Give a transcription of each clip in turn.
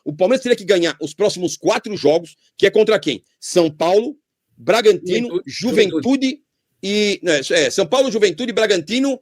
O Palmeiras teria que ganhar os próximos 4 jogos, que é contra quem? São Paulo, Bragantino, Juventude e... São Paulo, Juventude, Bragantino...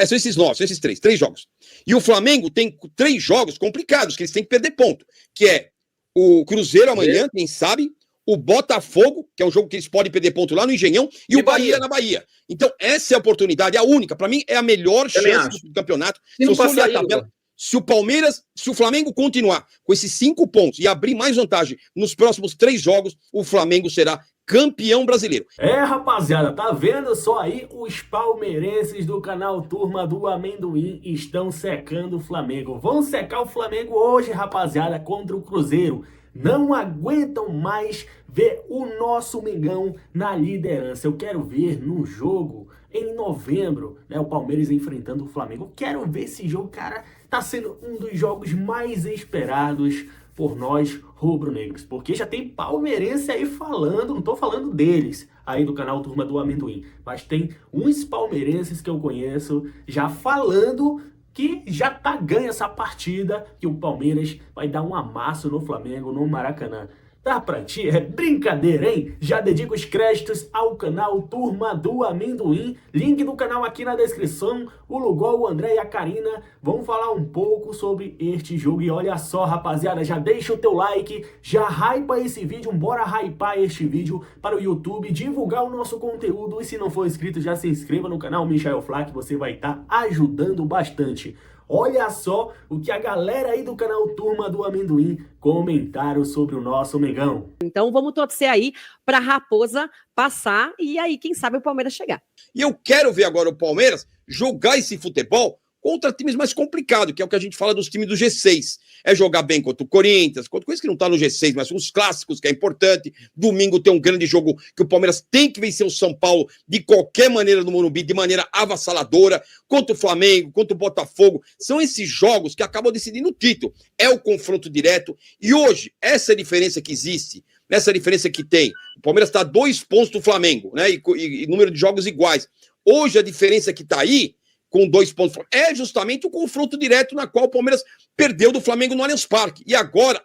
são esses 9, são esses 3 jogos. E o Flamengo tem 3 jogos complicados, que eles têm que perder ponto. Que é o Cruzeiro amanhã, quem sabe, o Botafogo, que é um jogo que eles podem perder ponto lá no Engenhão, e o Bahia na Bahia. Então, essa é a oportunidade, a única. Para mim, é a melhor chance do campeonato. Se você olhar a tabela, se o Flamengo continuar com esses 5 pontos e abrir mais vantagem nos próximos 3 jogos, o Flamengo será campeão brasileiro. Rapaziada, tá vendo só aí? Os palmeirenses do canal Turma do Amendoim estão secando o Flamengo. Vão secar o Flamengo hoje, rapaziada, contra o Cruzeiro. Não aguentam mais ver o nosso Mengão na liderança. Eu quero ver no jogo em novembro, né, o Palmeiras enfrentando o Flamengo. Eu quero ver esse jogo, cara. Tá sendo um dos jogos mais esperados por nós rubro-negros, porque já tem palmeirense aí falando, não tô falando deles aí do canal Turma do Amendoim, mas tem uns palmeirenses que eu conheço já falando que já tá ganha essa partida, que o Palmeiras vai dar um amasso no Flamengo, no Maracanã. Tá pra ti? É brincadeira, hein? Já dedico os créditos ao canal Turma do Amendoim. Link do canal aqui na descrição. O Lugol, o André e a Karina vão falar um pouco sobre este jogo. E olha só, rapaziada, já deixa o teu like, já hypa esse vídeo, bora hypar este vídeo para o YouTube, divulgar o nosso conteúdo. E se não for inscrito, já se inscreva no canal Michael Flá, que você vai estar ajudando bastante. Olha só o que a galera aí do canal Turma do Amendoim comentaram sobre o nosso Mengão. Então vamos torcer aí para a Raposa passar e aí quem sabe o Palmeiras chegar. E eu quero ver agora o Palmeiras jogar esse futebol contra times mais complicados, que é o que a gente fala dos times do G6. É jogar bem contra o Corinthians, contra coisa que não tá no G6, mas os clássicos, que é importante. Domingo tem um grande jogo que o Palmeiras tem que vencer o São Paulo de qualquer maneira no Morumbi, de maneira avassaladora, contra o Flamengo, contra o Botafogo. São esses jogos que acabam decidindo o título. É o confronto direto. E hoje, essa diferença que existe, essa diferença que tem, o Palmeiras está a 2 pontos do Flamengo, né? E número de jogos iguais. Hoje, a diferença que tá aí, com 2 pontos, é justamente o confronto direto na qual o Palmeiras perdeu do Flamengo no Allianz Parque. E agora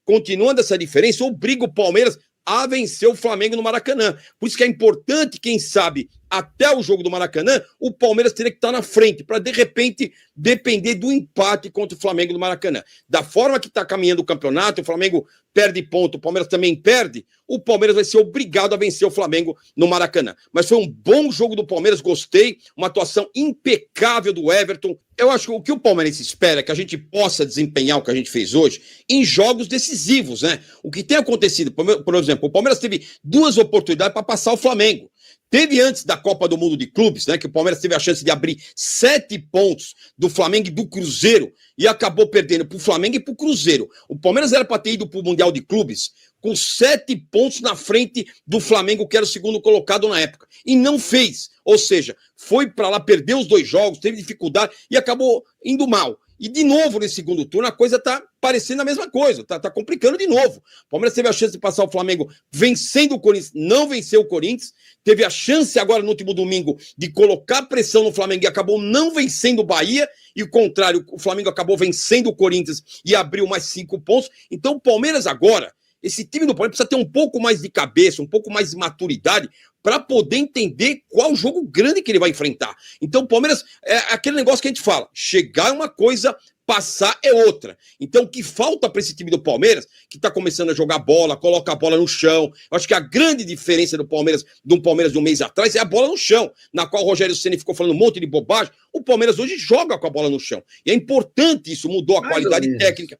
continuando essa diferença, obriga o Palmeiras a vencer o Flamengo no Maracanã. Por isso que é importante, quem sabe, até o jogo do Maracanã, o Palmeiras teria que estar na frente, para de repente depender do empate contra o Flamengo no Maracanã. Da forma que está caminhando o campeonato, o Flamengo perde ponto, o Palmeiras também perde, o Palmeiras vai ser obrigado a vencer o Flamengo no Maracanã. Mas foi um bom jogo do Palmeiras, gostei, uma atuação impecável do Everton. Eu acho que o que o Palmeiras espera é que a gente possa desempenhar o que a gente fez hoje em jogos decisivos, né? O que tem acontecido, por exemplo, o Palmeiras teve 2 oportunidades para passar o Flamengo. Teve antes da Copa do Mundo de Clubes, né, que o Palmeiras teve a chance de abrir 7 pontos do Flamengo e do Cruzeiro e acabou perdendo para o Flamengo e para o Cruzeiro. O Palmeiras era para ter ido para o Mundial de Clubes com 7 pontos na frente do Flamengo, que era o segundo colocado na época. E não fez. Ou seja, foi para lá, perdeu os 2 jogos, teve dificuldade e acabou indo mal. E de novo, nesse segundo turno, a coisa tá parecendo a mesma coisa, tá complicando de novo. O Palmeiras teve a chance de passar o Flamengo vencendo o Corinthians, não venceu o Corinthians, teve a chance agora no último domingo de colocar pressão no Flamengo e acabou não vencendo o Bahia, e o contrário, o Flamengo acabou vencendo o Corinthians e abriu mais 5 pontos. Então o Palmeiras agora, esse time do Palmeiras precisa ter um pouco mais de cabeça, um pouco mais de maturidade para poder entender qual jogo grande que ele vai enfrentar. Então o Palmeiras é aquele negócio que a gente fala, chegar é uma coisa, passar é outra. Então o que falta para esse time do Palmeiras, que está começando a jogar bola, coloca a bola no chão, eu acho que a grande diferença do Palmeiras, de um mês atrás, é a bola no chão, na qual o Rogério Ceni ficou falando um monte de bobagem. O Palmeiras hoje joga com a bola no chão. E é importante isso, mudou a qualidade técnica.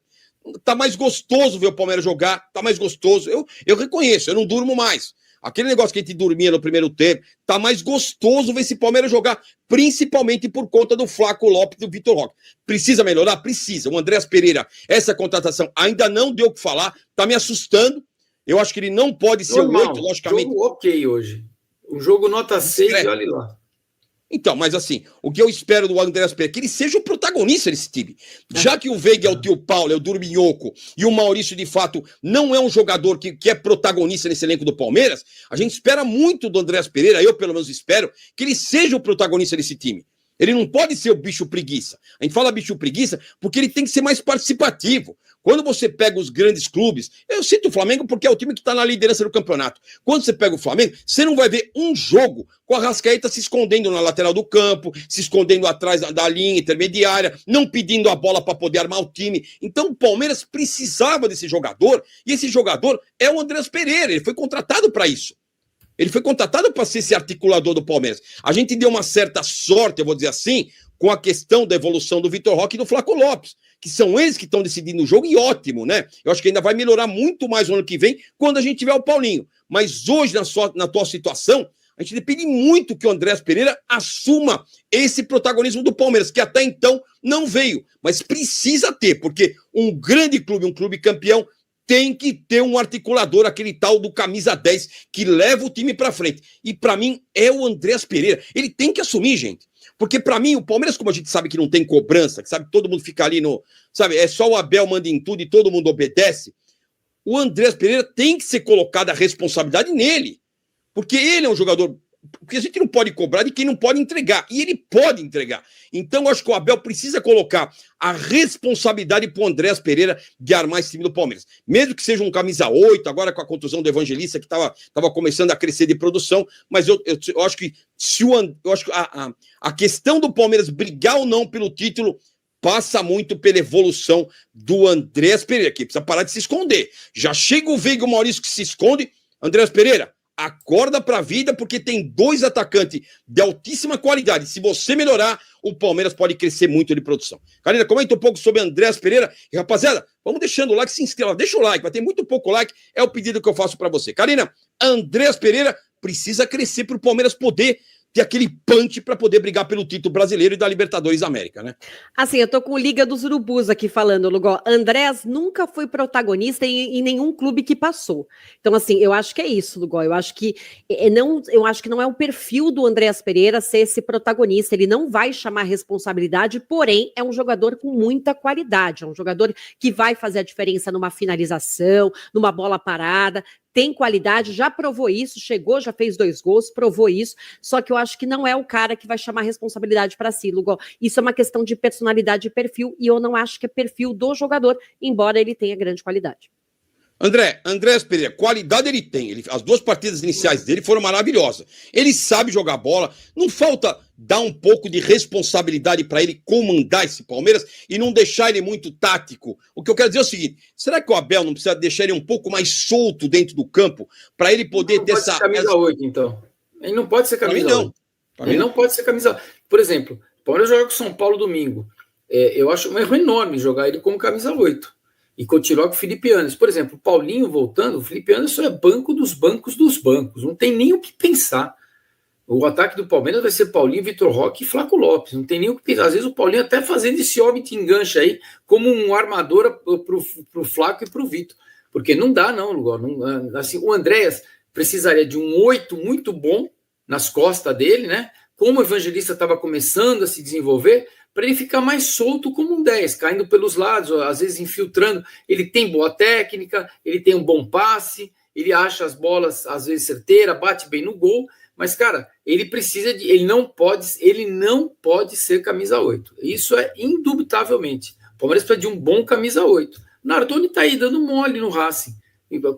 Tá mais gostoso ver o Palmeiras jogar, tá mais gostoso. Eu reconheço, eu não durmo mais. Aquele negócio que a gente dormia no primeiro tempo, tá mais gostoso ver esse Palmeiras jogar, principalmente por conta do Flaco Lopes e do Vitor Roque. Precisa melhorar? Precisa. O Andréas Pereira, essa contratação ainda não deu o que falar, tá me assustando. Eu acho que ele não pode ser o 8, logicamente. Jogo ok hoje. Um jogo nota 6, olha lá. Então, mas assim, o que eu espero do Andréas Pereira é que ele seja o protagonista desse time. Já que o Veiga é o tio Paulo, é o Dorminhoco, e o Maurício, de fato, não é um jogador que é protagonista nesse elenco do Palmeiras, a gente espera muito do Andréas Pereira, eu pelo menos espero, que ele seja o protagonista desse time. Ele não pode ser o bicho preguiça. A gente fala bicho preguiça porque ele tem que ser mais participativo. Quando você pega os grandes clubes, eu cito o Flamengo porque é o time que está na liderança do campeonato. Quando você pega o Flamengo, você não vai ver um jogo com a Arrascaeta se escondendo na lateral do campo, se escondendo atrás da linha intermediária, não pedindo a bola para poder armar o time. Então o Palmeiras precisava desse jogador, e esse jogador é o Andrés Pereira. Ele foi contratado para isso. Ele foi contratado para ser esse articulador do Palmeiras. A gente deu uma certa sorte, eu vou dizer assim, com a questão da evolução do Vitor Roque e do Flaco Lopes, que são eles que estão decidindo o jogo, e ótimo, né? Eu acho que ainda vai melhorar muito mais no ano que vem, quando a gente tiver o Paulinho. Mas hoje, na tua situação, a gente depende muito que o Andrés Pereira assuma esse protagonismo do Palmeiras, que até então não veio, mas precisa ter, porque um grande clube, um clube campeão, tem que ter um articulador, aquele tal do camisa 10, que leva o time pra frente. E pra mim é o Andrés Pereira. Ele tem que assumir, gente. Porque pra mim o Palmeiras, como a gente sabe que não tem cobrança, que sabe que todo mundo fica ali no... Sabe, é só o Abel manda em tudo e todo mundo obedece. O Andrés Pereira tem que ser colocada a responsabilidade nele. Porque ele é um jogador... Porque a gente não pode cobrar de quem não pode entregar. E ele pode entregar. Então, eu acho que o Abel precisa colocar a responsabilidade para o Andrés Pereira de armar esse time do Palmeiras. Mesmo que seja um camisa 8, agora com a contusão do Evangelista, que estava começando a crescer de produção. Mas eu acho que a questão do Palmeiras brigar ou não pelo título passa muito pela evolução do Andrés Pereira, que precisa parar de se esconder. Já chega o Veiga e o Maurício que se esconde. Andrés Pereira, acorda pra vida, porque tem 2 atacantes de altíssima qualidade. Se você melhorar, o Palmeiras pode crescer muito de produção. Karina, comenta um pouco sobre Andrés Pereira. E, rapaziada, vamos deixando o like, se inscreva. Deixa o like, vai ter muito pouco like. É o pedido que eu faço pra você. Karina, Andrés Pereira precisa crescer pro Palmeiras poder ter aquele punch para poder brigar pelo título brasileiro e da Libertadores da América, né? Assim, eu tô com o Liga dos Urubus aqui falando, Lugó. Andrés nunca foi protagonista em nenhum clube que passou. Então, assim, eu acho que é isso, Lugó. Eu acho que não é o perfil do Andrés Pereira ser esse protagonista. Ele não vai chamar responsabilidade, porém, é um jogador com muita qualidade. É um jogador que vai fazer a diferença numa finalização, numa bola parada. Tem qualidade, já provou isso, chegou, já fez 2 gols, provou isso, só que eu acho que não é o cara que vai chamar responsabilidade para si, Lugó. Isso é uma questão de personalidade e perfil, e eu não acho que é perfil do jogador, embora ele tenha grande qualidade. Andrés Pereira, qualidade ele tem. As 2 partidas iniciais dele foram maravilhosas. Ele sabe jogar bola. Não falta dar um pouco de responsabilidade para ele comandar esse Palmeiras e não deixar ele muito tático. O que eu quero dizer é o seguinte: será que o Abel não precisa deixar ele um pouco mais solto dentro do campo para ele poder ter essa... Não pode ser camisa 8, então. Ele não pode ser camisa 8. Ele não pode ser camisa 8. Por exemplo, o Palmeiras joga com o São Paulo domingo. Eu acho um erro enorme jogar ele como camisa 8. E continuar com o Felipe Anderson. Por exemplo, o Paulinho voltando, o Felipe Anderson é banco dos bancos dos bancos. Não tem nem o que pensar. O ataque do Palmeiras vai ser Paulinho, Vitor Roque e Flaco Lopes. Não tem nem o que pensar. Às vezes o Paulinho até fazendo esse homem de enganche aí como um armador pro Flaco e pro Vitor. Porque não dá, não, Lugó. Assim, o Andréas precisaria de um 8 muito bom nas costas dele, né? Como o Evangelista estava começando a se desenvolver, para ele ficar mais solto como um 10, caindo pelos lados, às vezes infiltrando. Ele tem boa técnica, ele tem um bom passe, ele acha as bolas, às vezes, certeira, bate bem no gol, mas, cara, ele precisa de... Ele não pode ser camisa 8. Isso é indubitavelmente. O Palmeiras precisa de um bom camisa 8. O Nardoni tá aí dando mole no Racing.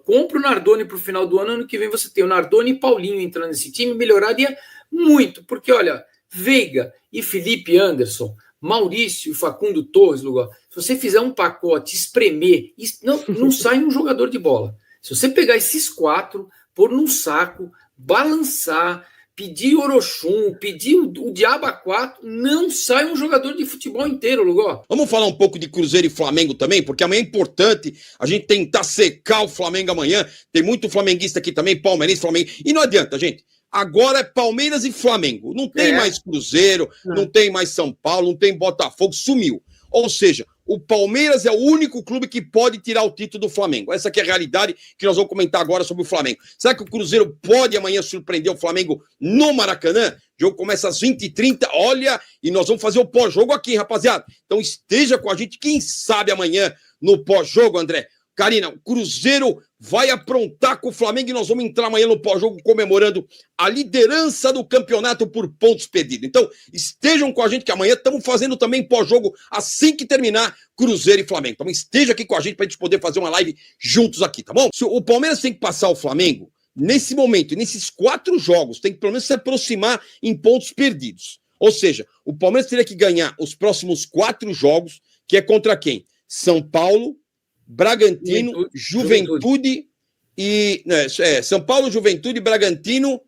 Compra o Nardoni para o final do ano que vem você tem o Nardoni e Paulinho entrando nesse time, melhoraria muito, porque, olha, Veiga e Felipe Anderson, Maurício e Facundo Torres, Lugó, se você fizer um pacote, espremer, não sai um jogador de bola. Se você pegar esses 4, pôr num saco, balançar, pedir Orochum, pedir o Diaba 4, não sai um jogador de futebol inteiro, Lugó. Vamos falar um pouco de Cruzeiro e Flamengo também, porque amanhã é importante a gente tentar secar o Flamengo amanhã. Tem muito flamenguista aqui também, palmeirense, Flamengo. E não adianta, gente. Agora é Palmeiras e Flamengo. Não tem mais Cruzeiro, não tem mais São Paulo, não tem Botafogo, sumiu. Ou seja, o Palmeiras é o único clube que pode tirar o título do Flamengo. Essa aqui é a realidade que nós vamos comentar agora sobre o Flamengo. Será que o Cruzeiro pode amanhã surpreender o Flamengo no Maracanã? O jogo começa às 20h30, olha, e nós vamos fazer o pós-jogo aqui, rapaziada. Então esteja com a gente, quem sabe amanhã no pós-jogo, André, Karina, o Cruzeiro vai aprontar com o Flamengo e nós vamos entrar amanhã no pós-jogo comemorando a liderança do campeonato por pontos perdidos. Então, estejam com a gente que amanhã estamos fazendo também pós-jogo assim que terminar Cruzeiro e Flamengo. Então, esteja aqui com a gente para a gente poder fazer uma live juntos aqui, tá bom? O Palmeiras tem que passar o Flamengo nesse momento, nesses 4 jogos, tem que pelo menos se aproximar em pontos perdidos. Ou seja, o Palmeiras teria que ganhar os próximos 4 jogos, que é contra quem? São Paulo, Bragantino, Juventude e... São Paulo, Juventude, Bragantino...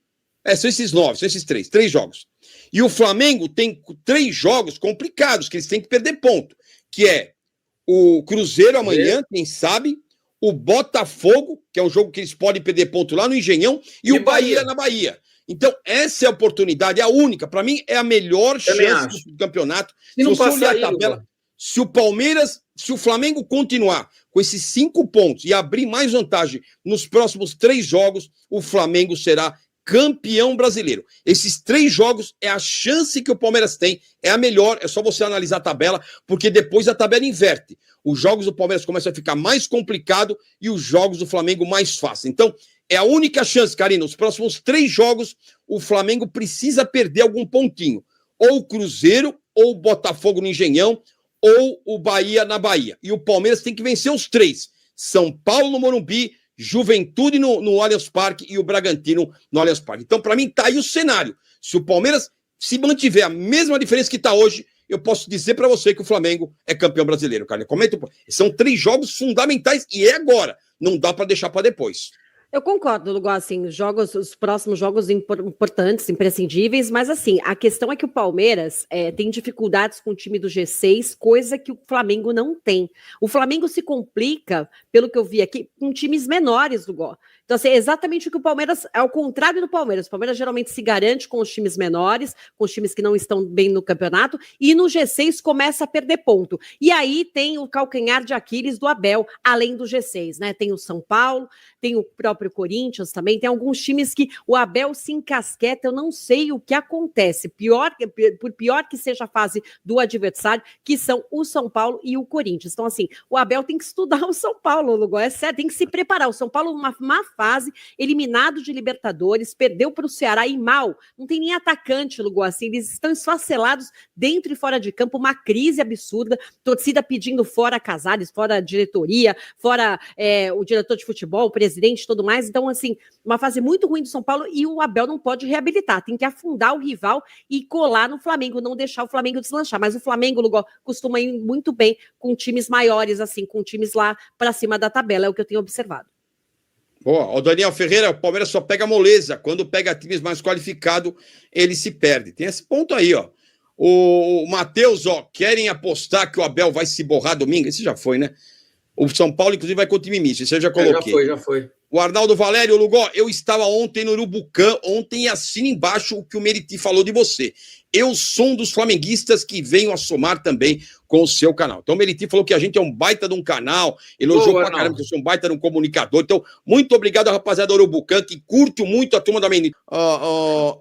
são esses 9, são esses 3 jogos. E o Flamengo tem 3 jogos complicados, que eles têm que perder ponto, que é o Cruzeiro amanhã, quem sabe, o Botafogo, que é um jogo que eles podem perder ponto lá no Engenhão, e o Bahia na Bahia. Então, essa é a oportunidade, é a única. Para mim, é a melhor chance do campeonato. Se você olhar a tabela, se o Palmeiras, se o Flamengo continuar com esses 5 pontos e abrir mais vantagem nos próximos 3 jogos, o Flamengo será campeão brasileiro. Esses 3 jogos é a chance que o Palmeiras tem, é a melhor, é só você analisar a tabela, porque depois a tabela inverte. Os jogos do Palmeiras começam a ficar mais complicado e os jogos do Flamengo mais fáceis. Então, é a única chance, Karina. Os próximos 3 jogos, o Flamengo precisa perder algum pontinho. Ou o Cruzeiro, ou o Botafogo no Engenhão, ou o Bahia na Bahia. E o Palmeiras tem que vencer os 3. São Paulo no Morumbi, Juventude no Allianz Parque e o Bragantino no Allianz Parque. Então, para mim, tá aí o cenário. Se o Palmeiras se mantiver a mesma diferença que está hoje, eu posso dizer para você que o Flamengo é campeão brasileiro, cara. Comenta. São 3 jogos fundamentais e é agora. Não dá para deixar para depois. Eu concordo, Lugo, assim, os próximos jogos importantes, imprescindíveis, mas assim, a questão é que o Palmeiras tem dificuldades com o time do G6, coisa que o Flamengo não tem. O Flamengo se complica, pelo que eu vi aqui, com times menores, Lugo. Então, assim, é exatamente o que o Palmeiras, ao contrário do Palmeiras. O Palmeiras geralmente se garante com os times menores, com os times que não estão bem no campeonato, e no G6 começa a perder ponto. E aí tem o calcanhar de Aquiles do Abel, além do G6, né? Tem o São Paulo, tem o próprio Corinthians também, tem alguns times que o Abel se encasqueta, eu não sei o que acontece, por pior que seja a fase do adversário, que são o São Paulo e o Corinthians. Então, assim, o Abel tem que estudar o São Paulo, Lugo, é sério, tem que se preparar. O São Paulo, uma má fase, eliminado de Libertadores, perdeu para o Ceará e mal, não tem nem atacante, Lugo, assim, eles estão esfacelados dentro e fora de campo, uma crise absurda, torcida pedindo fora Casares, fora a diretoria, fora o diretor de futebol, o presidente, tudo mais. Então, assim, uma fase muito ruim do São Paulo e o Abel não pode reabilitar, tem que afundar o rival e colar no Flamengo, não deixar o Flamengo deslanchar. Mas o Flamengo, Lugo, costuma ir muito bem com times maiores, assim, com times lá para cima da tabela, é o que eu tenho observado. Boa, o Daniel Ferreira, o Palmeiras só pega moleza, quando pega times mais qualificados, ele se perde. Tem esse ponto aí, ó. O Matheus, ó, querem apostar que o Abel vai se borrar domingo? Esse já foi, né? O São Paulo, inclusive, vai com o time misto. Esse eu já coloquei. Já foi. O Arnaldo Valério, Lugó, eu estava ontem no Urubucã, ontem e assina embaixo o que o Meriti falou de você. Eu sou um dos flamenguistas que venho a somar também com o seu canal. Então o Meriti falou que a gente é um baita de um canal, elogiou pra caramba que eu sou um baita de um comunicador. Então, muito obrigado, rapaziada do Urubucã, que curte muito a turma da Menina.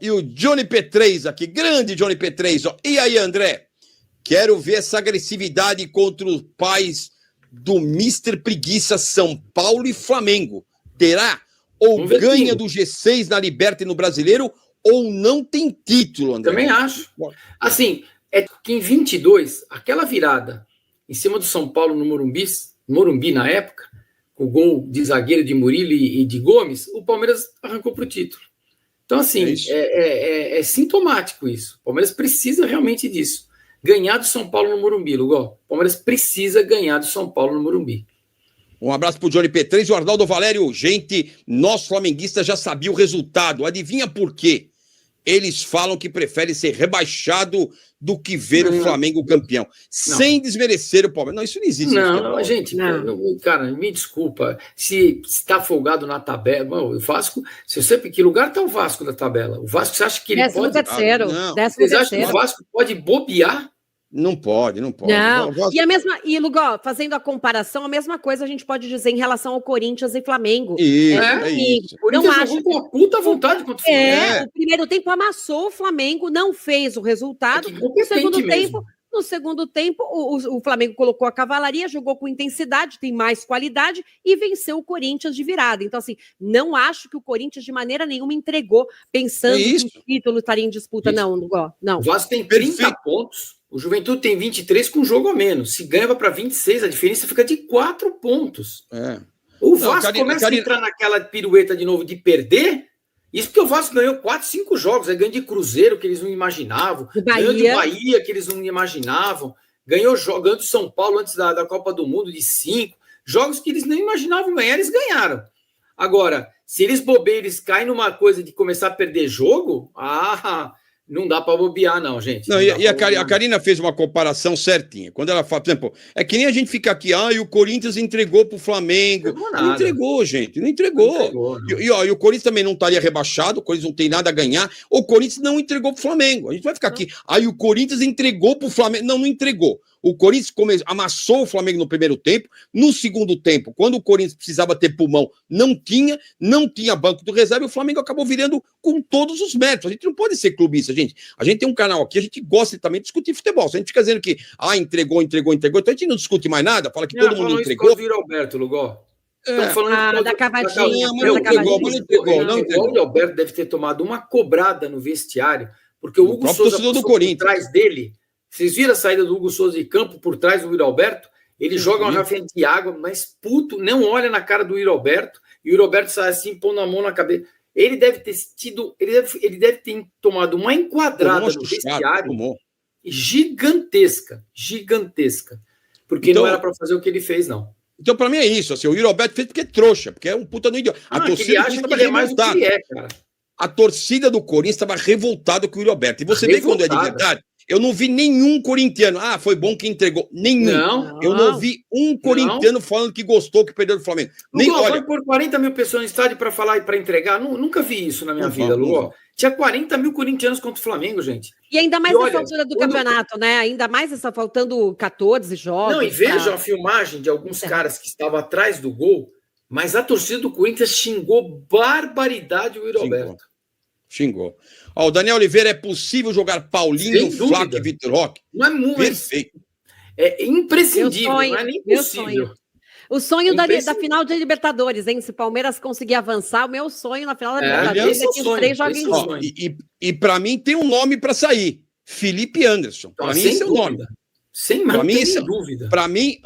E o Johnny P3 aqui, grande Johnny P3. Ó. E aí, André? Quero ver essa agressividade contra os pais do Mr. Preguiça, São Paulo e Flamengo. Terá? Ou ganha do G6 na Liberta e no Brasileiro, ou não tem título, André? Também acho. Assim, é que em 22, aquela virada em cima do São Paulo no Morumbi na época, com o gol de zagueiro de Murilo e de Gomes, o Palmeiras arrancou para o título. Então, assim, é sintomático isso. O Palmeiras precisa realmente disso. Ganhar do São Paulo no Morumbi, Lugó. O Palmeiras precisa ganhar do São Paulo no Morumbi. Um abraço pro Johnny P3 e o Arnaldo Valério. Gente, nós flamenguistas já sabia o resultado. Adivinha por quê? Eles falam que preferem ser rebaixado do que ver o Flamengo campeão. Sem desmerecer o Palmeiras. Não, isso não existe. Não, gente, cara, me desculpa. Se está folgado na tabela, o Vasco, se você, que lugar está o Vasco na tabela? O Vasco, você acha que ele 13º, pode... Você acha que o Vasco pode bobear? Não pode. Não. E Lugó, fazendo a comparação, a mesma coisa a gente pode dizer em relação ao Corinthians e Flamengo. Isso. O Corinthians jogou com uma puta vontade contra o Flamengo. O primeiro tempo amassou o Flamengo, não fez o resultado. No segundo tempo, No segundo tempo, o Flamengo colocou a cavalaria, jogou com intensidade, tem mais qualidade e venceu o Corinthians de virada. Então, assim, não acho que o Corinthians de maneira nenhuma entregou pensando que o título estaria em disputa. Não. O Vasco tem 30 pontos, o Juventude tem 23 com jogo a menos. Se ganha para 26, a diferença fica de 4 pontos. O Vasco começa a entrar naquela pirueta de novo de perder. Isso porque o Vasco ganhou 4, 5 jogos. Aí ganhou de Cruzeiro, que eles não imaginavam. Ganhou de Bahia, que eles não imaginavam. Ganhou jogando de São Paulo antes da Copa do Mundo, de 5. Jogos que eles não imaginavam ganhar, eles ganharam. Agora, se eles bobeiam, eles caem numa coisa de começar a perder jogo, não dá para bobear, não, gente. Não, e a Karina fez uma comparação certinha. Quando ela fala, por exemplo, é que nem a gente fica aqui, e o Corinthians entregou pro Flamengo. Não entregou, gente, não entregou. E o Corinthians também não estaria rebaixado, o Corinthians não tem nada a ganhar. O Corinthians não entregou pro Flamengo. A gente vai ficar aqui, o Corinthians entregou pro Flamengo. Não entregou. O Corinthians amassou o Flamengo no primeiro tempo. No segundo tempo, quando o Corinthians precisava ter pulmão, não tinha banco do reserva, e o Flamengo acabou virando com todos os méritos. A gente não pode ser clubista, gente. A gente tem um canal aqui, a gente gosta também de discutir futebol. Se a gente fica dizendo que entregou, então a gente não discute mais nada, fala que todo mundo entregou. Isso Alberto, Lugó. Da cavadinha. Não entregou. O Alberto deve ter tomado uma cobrada no vestiário, porque o Hugo Souza do Corinthians por trás dele. Vocês viram a saída do Hugo Souza de campo por trás do Yuri Alberto? Ele joga uma garrafinha de água, mas puto, não olha na cara do Yuri Alberto, e o Yuri Alberto sai assim, pondo a mão na cabeça. Ele deve ter ter tomado uma enquadrada no vestiário gigantesca. Porque não era para fazer o que ele fez, não. Então, para mim é isso. Assim, o Yuri Alberto fez porque é trouxa, porque é um puta no idiota. A torcida ele acha que ele é mais do que ele é, cara. A torcida do Corinthians estava revoltada com o Yuri Alberto. E você vê quando é de verdade. Eu não vi nenhum corintiano. Foi bom que entregou. Nenhum. Eu não vi um corintiano falando que gostou, que perdeu do Flamengo. Olha, por 40 mil pessoas no estádio para falar e para entregar. Nunca vi isso na minha vida, Lu. Tinha 40 mil corintianos contra o Flamengo, gente. E ainda mais nessa altura do campeonato, né? Ainda mais faltando 14 jogos. Não, e vejam a filmagem de alguns caras que estavam atrás do gol, mas a torcida do Corinthians xingou barbaridade o Yuri Alberto. Xingou. O Daniel Oliveira, é possível jogar Paulinho, Flávio e Vitor Roque? Não é muito. Perfeito. É imprescindível, não é nem possível. O sonho da final de Libertadores, hein? Se o Palmeiras conseguir avançar, o meu sonho na final da Libertadores é que os 3 joguem juntos. E para mim tem um nome para sair: Felipe Anderson. Para mim esse é o nome. Sem dúvida. Para mim,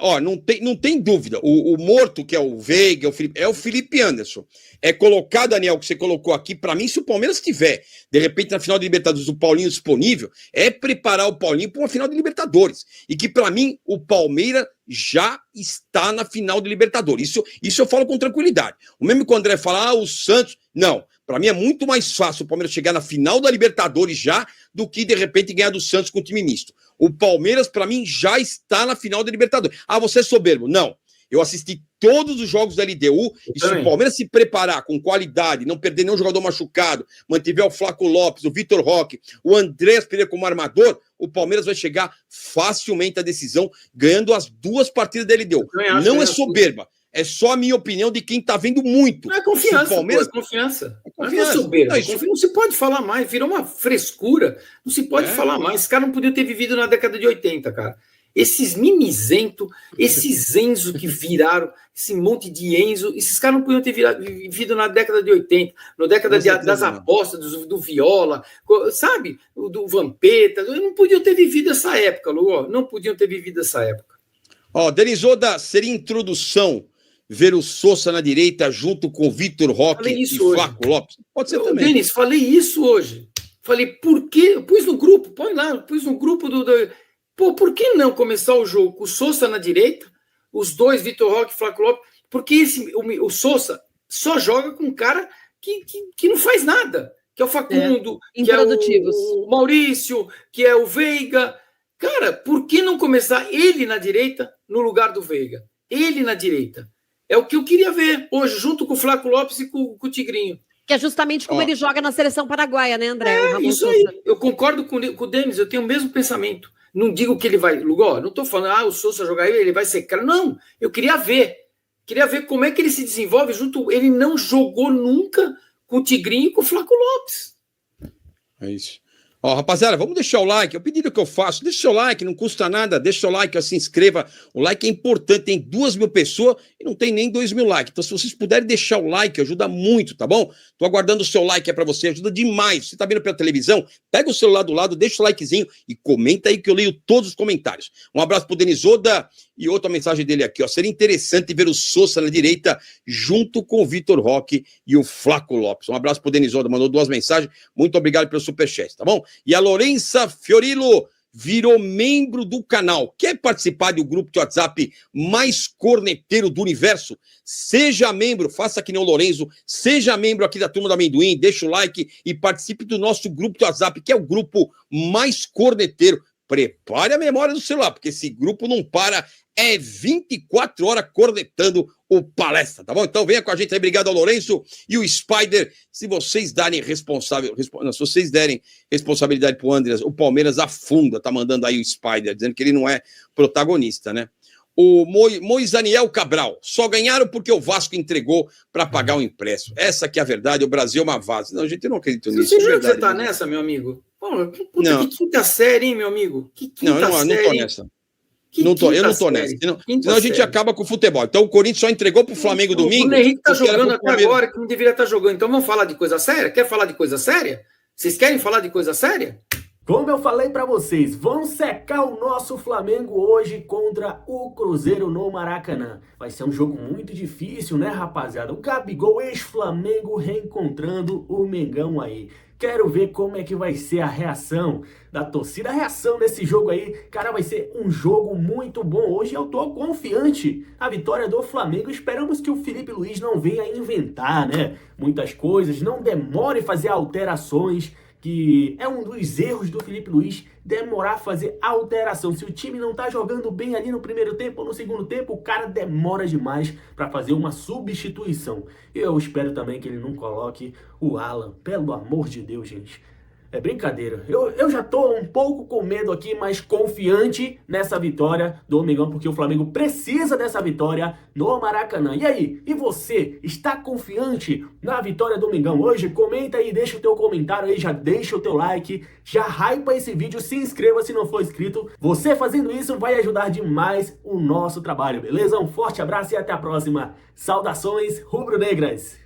não tem dúvida. O morto, que é o Veiga, é o Felipe Anderson. É colocar, Daniel, que você colocou aqui, para mim, se o Palmeiras tiver, de repente, na final de Libertadores, o Paulinho disponível, é preparar o Paulinho para uma final de Libertadores. E que, para mim, o Palmeiras já está na final de Libertadores. Isso eu falo com tranquilidade. O mesmo que o André fala, o Santos... Não, para mim é muito mais fácil o Palmeiras chegar na final da Libertadores já do que, de repente, ganhar do Santos com o time misto. O Palmeiras, para mim, já está na final da Libertadores. Você é soberbo. Não. Eu assisti todos os jogos da LDU e se o Palmeiras se preparar com qualidade, não perder nenhum jogador machucado, mantiver o Flaco Lopes, o Vitor Roque, o Andrés Pereira como armador, o Palmeiras vai chegar facilmente à decisão, ganhando as 2 partidas da LDU. Não é soberba. É só a minha opinião de quem tá vendo muito. Não é confiança, Palmeiras... confiança. Não é soberba. Não se pode falar mais. Virou uma frescura. Não se pode falar mais. Esse cara não podia ter vivido na década de 80, cara. Esses mimizento, esses Enzo que viraram, esse monte de Enzo, esses caras não podiam ter vivido na década de 80, na década das apostas, do Viola, sabe? Do Vampeta. Não podiam ter vivido essa época, Lu. Não podiam ter vivido essa época. Denisoda, seria introdução ver o Sousa na direita junto com o Vitor Roque e Flaco Lopes? Pode ser também. Denis, falei isso hoje. Falei, por quê? Eu pus no grupo, põe lá, pus no grupo por que não começar o jogo com o Sousa na direita, os 2, Vitor Roque e Flaco Lopes? Porque o Sousa só joga com um cara que não faz nada, que é o Facundo, que é o Maurício, que é o Veiga. Cara, por que não começar ele na direita no lugar do Veiga? Ele na direita. É o que eu queria ver hoje, junto com o Flaco Lopes e com o Tigrinho. Que é justamente como ele joga na seleção paraguaia, né, André? Isso aí. Eu concordo com o Denis, eu tenho o mesmo pensamento. Não digo que ele vai... Lugó, não estou falando, o Sousa jogar ele vai ser cara. Não, eu queria ver. Queria ver como é que ele se desenvolve junto... Ele não jogou nunca com o Tigrinho e com o Flaco Lopes. É isso. Ó, rapaziada, vamos deixar o like, é o pedido que eu faço, deixa o seu like, não custa nada, deixa o seu like, se inscreva, o like é importante, tem 2.000 pessoas e não tem nem 2.000 likes, então se vocês puderem deixar o like, ajuda muito, tá bom? Tô aguardando o seu like, é pra você, ajuda demais, você tá vendo pela televisão, pega o celular do lado, deixa o likezinho e comenta aí que eu leio todos os comentários. Um abraço pro Denisoda e outra mensagem dele aqui, ó, seria interessante ver o Sousa na direita junto com o Vitor Roque e o Flaco Lopes. Um abraço pro Denisoda, mandou 2 mensagens, muito obrigado pelo superchat, tá bom? E a Lourença Fiorillo virou membro do canal. Quer participar do grupo de WhatsApp mais corneteiro do universo? Seja membro, faça que nem o Lorenzo, seja membro aqui da Turma do Amendoim, deixa o like e participe do nosso grupo de WhatsApp, que é o grupo mais corneteiro. Prepare a memória do celular, porque esse grupo não para, é 24 horas cornetando o palestra, tá bom? Então venha com a gente aí, obrigado ao Lourenço e o Spider. Se vocês derem responsabilidade pro Andreas, o Palmeiras afunda, tá mandando aí o Spider, dizendo que ele não é protagonista, né? O Moisaniel Cabral, só ganharam porque o Vasco entregou para pagar o empréstimo. Essa que é a verdade, o Brasil é uma vaza. Não, gente, eu não acredito nisso. Você jura que você tá nessa, meu amigo? Pô, puta, que quinta série, hein, meu amigo? Que quinta série? Não tô nessa. Eu não tô nessa. Senão a gente acaba com o futebol. Então o Corinthians só entregou pro Flamengo domingo. O Henrique tá jogando até agora, que não deveria estar jogando. Então vamos falar de coisa séria? Quer falar de coisa séria? Vocês querem falar de coisa séria? Como eu falei pra vocês, vão secar o nosso Flamengo hoje contra o Cruzeiro no Maracanã. Vai ser um jogo muito difícil, né, rapaziada? O Gabigol, ex-Flamengo, reencontrando o Mengão aí. Quero ver como é que vai ser a reação da torcida, a reação desse jogo aí. Cara, vai ser um jogo muito bom. Hoje eu tô confiante na vitória do Flamengo. Esperamos que o Felipe Luiz não venha inventar, né, muitas coisas, não demore a fazer alterações, que é um dos erros do Felipe Luiz, demorar a fazer alteração. Se o time não tá jogando bem ali no primeiro tempo ou no segundo tempo, o cara demora demais para fazer uma substituição. Eu espero também que ele não coloque o Alan, pelo amor de Deus, gente. É brincadeira. Eu já tô um pouco com medo aqui, mas confiante nessa vitória do Mengão, porque o Flamengo precisa dessa vitória no Maracanã. E aí? E você? Está confiante na vitória do Mengão hoje? Comenta aí, deixa o teu comentário aí, já deixa o teu like, já hypa esse vídeo, se inscreva se não for inscrito. Você fazendo isso vai ajudar demais o nosso trabalho, beleza? Um forte abraço e até a próxima. Saudações rubro-negras!